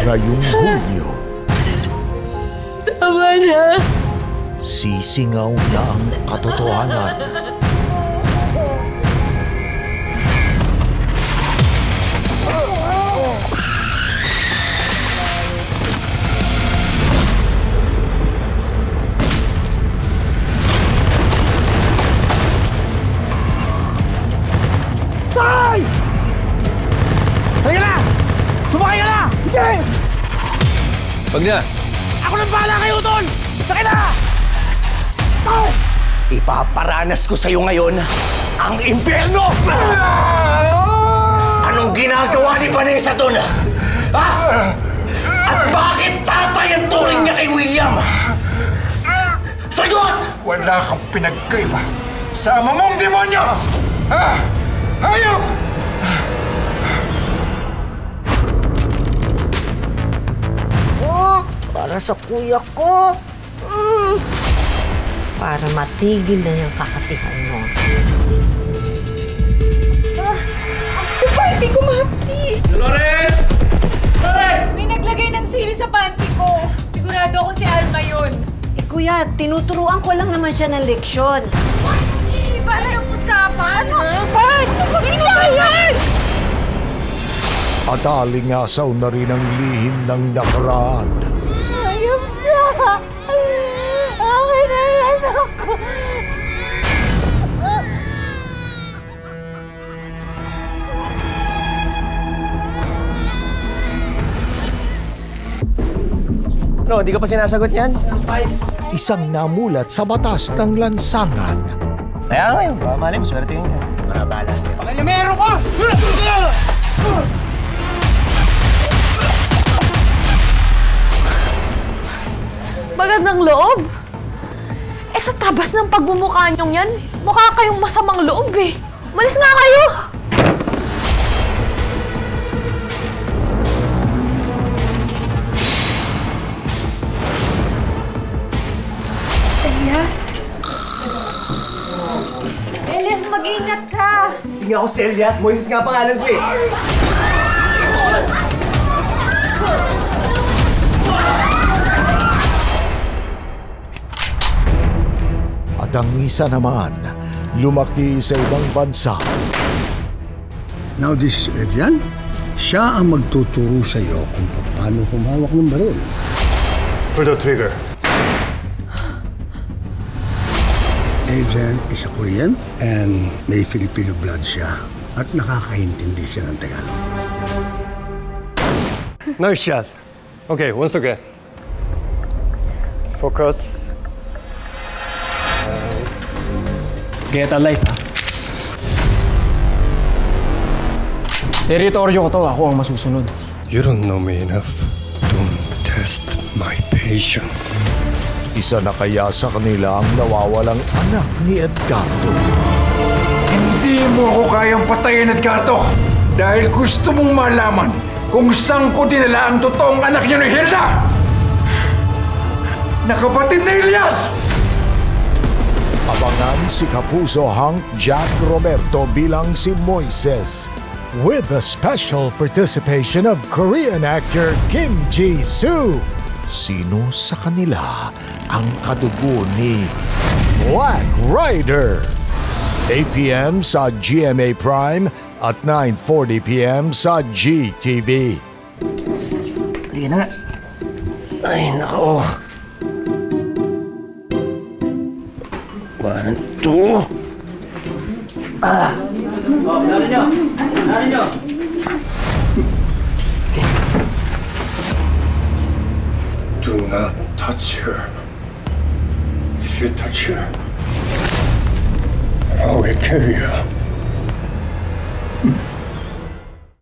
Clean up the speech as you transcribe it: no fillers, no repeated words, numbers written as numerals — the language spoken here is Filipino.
ngayong Hulyo. Tama na. Sisingaw na ang katotohanan. Tay! Halika na! Sumakay ka na! Sige! Wag na! Ako nang bahala kayo, Tol! Sakay na! Tay! Ipaparanas ko sa'yo ngayon ang impyerno! Anong ginagawa ni Vanessa doon? Ha? At bakit tatay ang turing niya kay William? Sagot! Wala kang pinagkaiba sa ama mong demonyo! Ha? Hayop! Oh, para sa kuya ko. Para matigil na yung kakatihan mo. Yung panty ko, Mapti! Dolores! Dolores! May naglagay ng sili sa panty ko. Sigurado ako si Alma yun. Eh kuya, tinuturuan ko lang naman siya ng leksyon. Hindi ba alam ang usapan? Ano? Ano yan? At alingasaw na rin ang lihim ng nakaraan. Ayun na! Akin na yan ako! No, di ka pa sinasagot yan? Isang namulat sa batas ng lansangan. Kaya ngayon, baka mali, maswertein ka. Marabala sa'yo. Pakilamero ka! Magandang loob? Eh sa tabas ng pagmumukha niyong yan, mukha kayong masamang loob eh. Malis nga kayo! Elias? Elias, mag-ingat ka! Hindi nga ako si Elias. Moises nga pangalan ko eh. At ang isa naman, lumaki sa ibang bansa. Now this Adrian, siya ang magtuturo sa iyo kung paano humawak ng baril. Pull the trigger. Adrian is a Korean and may Filipino blood siya at nakakaintindi siya ng Tagalog. Nice shot. Okay, once again. Focus. Get a life, ha? Teritoryo ko to, ako ang masusunod. You don't know me enough. Don't test my patience. Isa na kaya sa kanila ang nawawalang anak ni Edgardo. Hindi mo ako kayang patayin, Edgardo. Dahil gusto mong malaman kung saan ko dinala ang totoong anak niyo ni Hilda. Nakapatid na Elias! Abangan si Kapuso Hank Jack Roberto bilang si Moises with the special participation of Korean actor Kim Ji-soo. Sino sa kanila ang kadugo ni Black Rider? 8 p.m. sa GMA Prime at 9:40 p.m. sa GTV. Sige na nga. Ay, nako. 1, 2. Oh, narin nyo. Narin nyo. Do not touch her. If you touch her, I will kill you.